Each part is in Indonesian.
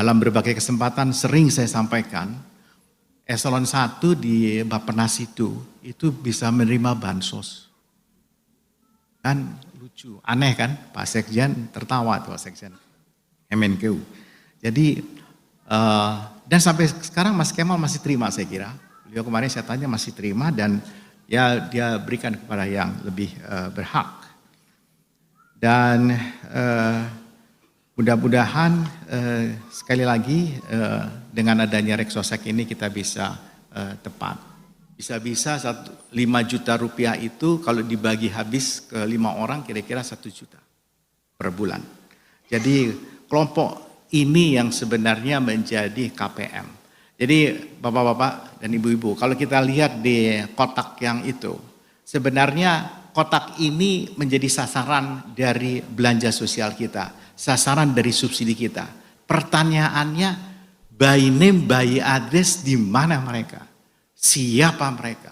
dalam berbagai kesempatan sering saya sampaikan, eselon 1 di Bappenas itu bisa menerima bansos. Kan lucu, aneh kan, Pak Sekjen tertawa tuh Pak Sekjen MNKU. Jadi, dan sampai sekarang Mas Kemal masih terima saya kira. Beliau kemarin saya tanya masih terima dan ya dia berikan kepada yang lebih berhak. Dan mudah-mudahan sekali lagi dengan adanya Reksosek ini kita bisa tepat. Bisa-bisa 5 juta rupiah itu kalau dibagi habis ke 5 orang kira-kira 1 juta per bulan. Jadi kelompok ini yang sebenarnya menjadi KPM. Jadi bapak-bapak dan ibu-ibu kalau kita lihat di kotak yang itu sebenarnya kotak ini menjadi sasaran dari belanja sosial kita, sasaran dari subsidi kita. Pertanyaannya, by name, by address, di mana mereka? Siapa mereka?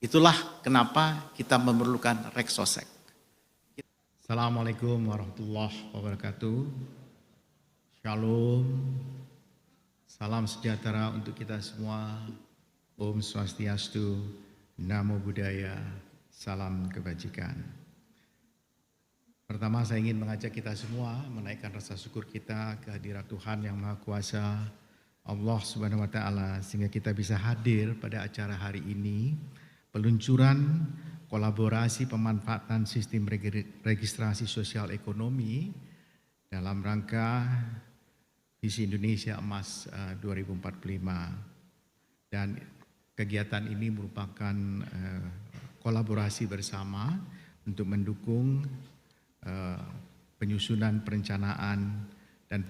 Itulah kenapa kita memerlukan Reksosek. Assalamualaikum warahmatullahi wabarakatuh. Shalom. Salam sejahtera untuk kita semua. Om Swastiastu. Namo Buddhaya, salam kebajikan. Pertama saya ingin mengajak kita semua menaikkan rasa syukur kita kehadirat Tuhan yang Maha Kuasa, Allah Subhanahu wa Ta'ala, sehingga kita bisa hadir pada acara hari ini, peluncuran kolaborasi pemanfaatan sistem registrasi sosial ekonomi dalam rangka Visi Indonesia Emas 2045. Dan kegiatan ini merupakan kolaborasi bersama untuk mendukung penyusunan perencanaan dan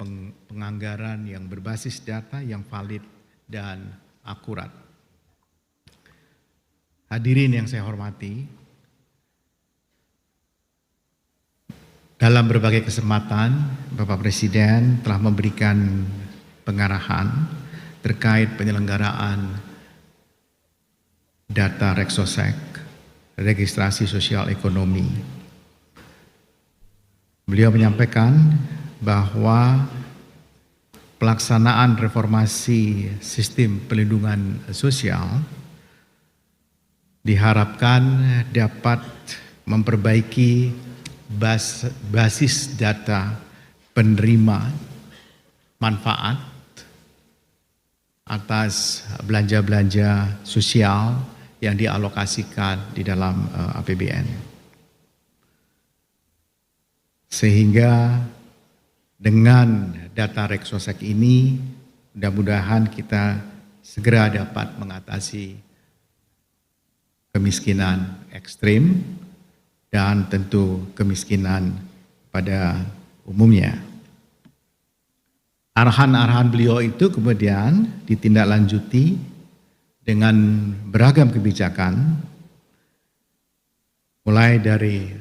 penganggaran yang berbasis data yang valid dan akurat. Hadirin yang saya hormati, dalam berbagai kesempatan Bapak Presiden telah memberikan pengarahan terkait penyelenggaraan data Reksosek, registrasi sosial ekonomi. Beliau menyampaikan bahwa pelaksanaan reformasi sistem pelindungan sosial diharapkan dapat memperbaiki basis data penerima manfaat atas belanja-belanja sosial yang dialokasikan di dalam APBN. Sehingga dengan data Reksosek ini mudah-mudahan kita segera dapat mengatasi kemiskinan ekstrim dan tentu kemiskinan pada umumnya. Arahan-arahan beliau itu kemudian ditindaklanjuti dengan beragam kebijakan, mulai dari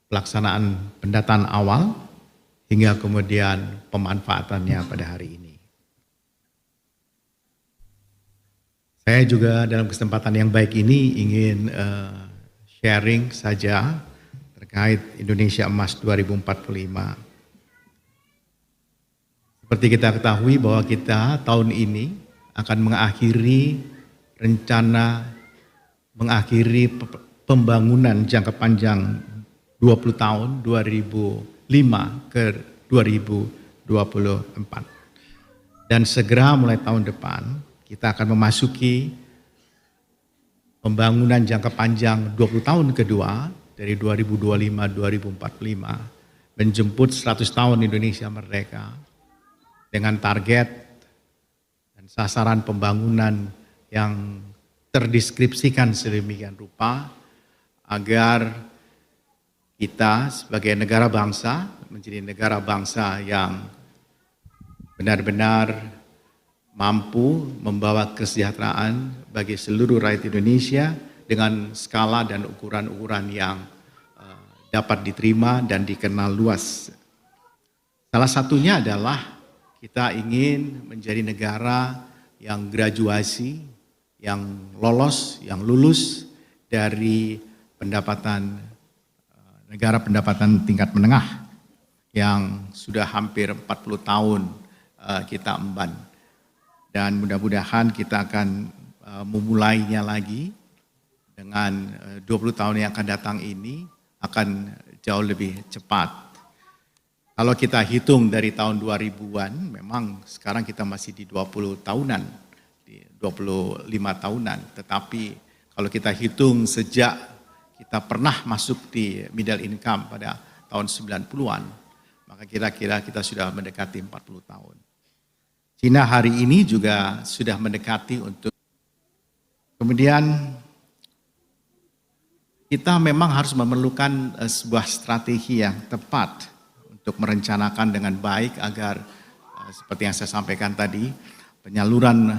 pelaksanaan pendataan awal hingga kemudian pemanfaatannya pada hari ini. Saya juga dalam kesempatan yang baik ini ingin sharing saja terkait Indonesia Emas 2045. Seperti kita ketahui bahwa kita tahun ini akan mengakhiri pembangunan jangka panjang 20 tahun 2005 ke 2024. Dan segera mulai tahun depan kita akan memasuki pembangunan jangka panjang 20 tahun kedua dari 2025-2045 menjemput 100 tahun Indonesia merdeka dengan target dan sasaran pembangunan yang terdeskripsikan sedemikian rupa agar kita sebagai negara bangsa menjadi negara bangsa yang benar-benar mampu membawa kesejahteraan bagi seluruh rakyat Indonesia dengan skala dan ukuran-ukuran yang dapat diterima dan dikenal luas. Salah satunya adalah kita ingin menjadi negara yang graduasi, yang lolos, yang lulus dari pendapatan negara pendapatan tingkat menengah yang sudah hampir 40 tahun kita emban. Dan mudah-mudahan kita akan memulainya lagi dengan 20 tahun yang akan datang ini akan jauh lebih cepat. Kalau kita hitung dari tahun 2000-an, memang sekarang kita masih di 20 tahunan, di 25 tahunan. Tetapi kalau kita hitung sejak kita pernah masuk di middle income pada tahun 90-an, maka kira-kira kita sudah mendekati 40 tahun. Cina hari ini juga sudah mendekati untuk. Kemudian kita memang harus memerlukan sebuah strategi yang tepat untuk merencanakan dengan baik agar seperti yang saya sampaikan tadi, penyaluran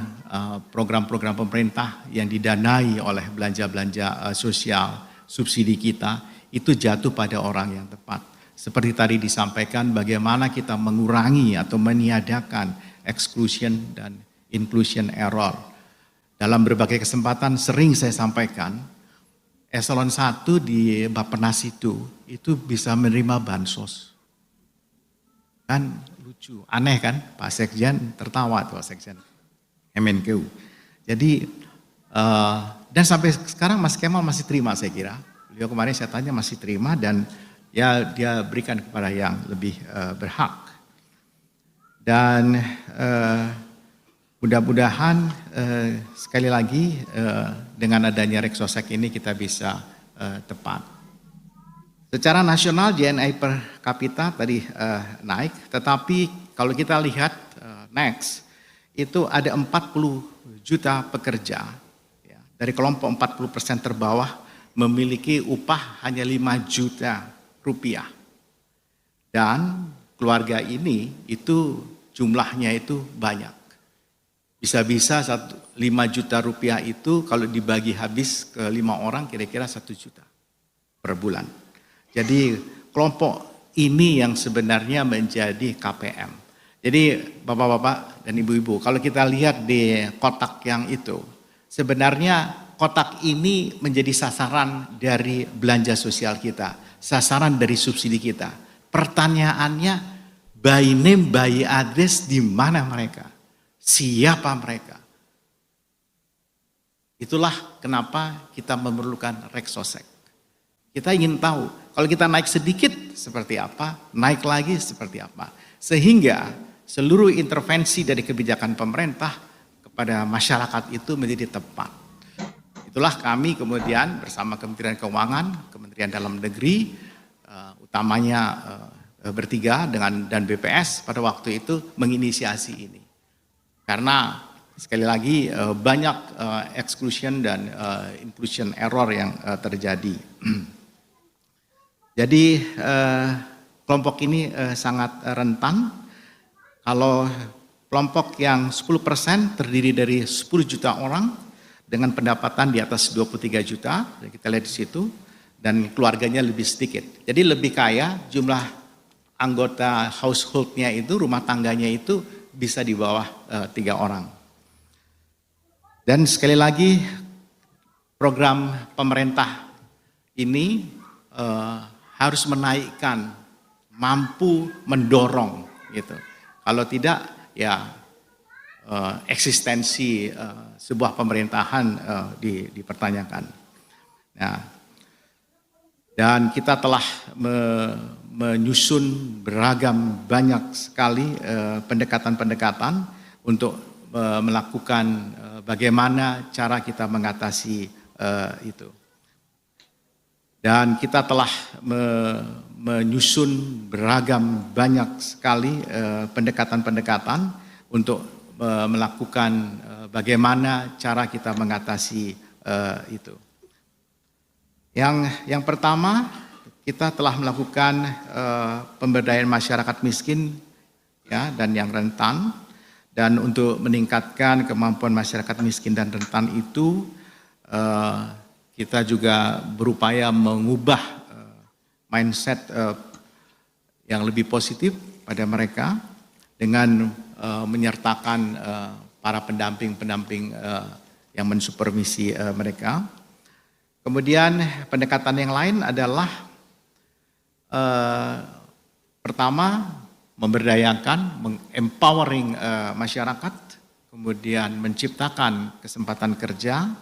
program-program pemerintah yang didanai oleh belanja-belanja sosial, subsidi kita, itu jatuh pada orang yang tepat. Seperti tadi disampaikan bagaimana kita mengurangi atau meniadakan exclusion dan inclusion error. Dalam berbagai kesempatan sering saya sampaikan, eselon 1 di Bappenas itu bisa menerima bansos. Kan lucu, aneh kan? Pak Sekjen tertawa tuh, Pak Sekjen MNKU. Jadi, dan sampai sekarang Mas Kemal masih terima saya kira. Beliau kemarin saya tanya masih terima dan ya dia berikan kepada yang lebih berhak. Dan mudah-mudahan sekali lagi dengan adanya Reksosek ini kita bisa tepat. Secara nasional GNI per kapita tadi naik, tetapi kalau kita lihat next, itu ada 40 juta pekerja ya, dari kelompok 40% terbawah memiliki upah hanya 5 juta rupiah. Dan keluarga ini itu jumlahnya itu banyak. Bisa-bisa 5 juta rupiah itu kalau dibagi habis ke 5 orang kira-kira 1 juta per bulan. Jadi kelompok ini yang sebenarnya menjadi KPM. Jadi bapak-bapak dan ibu-ibu, kalau kita lihat di kotak yang itu, sebenarnya kotak ini menjadi sasaran dari belanja sosial kita, sasaran dari subsidi kita. Pertanyaannya, by name, by address, di mana mereka? Siapa mereka? Itulah kenapa kita memerlukan Reksosek. Kita ingin tahu, kalau kita naik sedikit seperti apa, naik lagi seperti apa. Sehingga seluruh intervensi dari kebijakan pemerintah kepada masyarakat itu menjadi tepat. Itulah kami kemudian bersama Kementerian Keuangan, Kementerian Dalam Negeri, utamanya bertiga dan BPS pada waktu itu menginisiasi ini. Karena sekali lagi banyak exclusion dan inclusion error yang terjadi. Jadi kelompok ini sangat rentan. Kalau kelompok yang 10% terdiri dari 10 juta orang dengan pendapatan di atas 23 juta, kita lihat di situ, dan keluarganya lebih sedikit. Jadi lebih kaya, jumlah anggota household-nya itu, rumah tangganya itu bisa di bawah 3 orang. Dan sekali lagi program pemerintah ini harus menaikkan, mampu mendorong gitu. Kalau tidak ya eksistensi sebuah pemerintahan dipertanyakan. Nah, dan kita telah menyusun beragam banyak sekali pendekatan-pendekatan untuk melakukan bagaimana cara kita mengatasi itu. Dan kita telah menyusun beragam banyak sekali pendekatan-pendekatan untuk melakukan bagaimana cara kita mengatasi itu. Yang pertama, kita telah melakukan pemberdayaan masyarakat miskin ya dan yang rentan, dan untuk meningkatkan kemampuan masyarakat miskin dan rentan itu kita juga berupaya mengubah mindset yang lebih positif pada mereka dengan menyertakan para pendamping-pendamping yang mensupervisi mereka. Kemudian pendekatan yang lain adalah Pertama, memberdayakan, empowering masyarakat, kemudian menciptakan kesempatan kerja,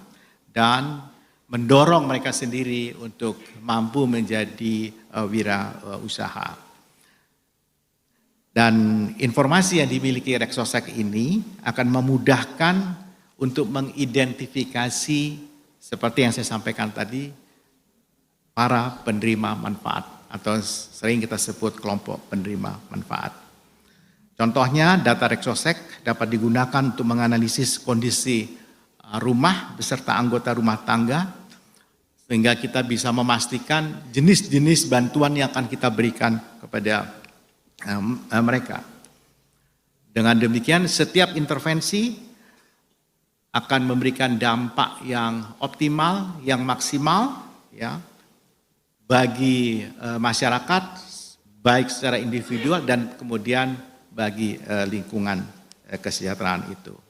dan mendorong mereka sendiri untuk mampu menjadi wirausaha. Dan informasi yang dimiliki Reksosek ini akan memudahkan untuk mengidentifikasi seperti yang saya sampaikan tadi, para penerima manfaat atau sering kita sebut kelompok penerima manfaat. Contohnya data Reksosek dapat digunakan untuk menganalisis kondisi rumah beserta anggota rumah tangga sehingga kita bisa memastikan jenis-jenis bantuan yang akan kita berikan kepada mereka. Dengan demikian setiap intervensi akan memberikan dampak yang optimal, yang maksimal ya bagi masyarakat baik secara individual dan kemudian bagi lingkungan kesejahteraan itu.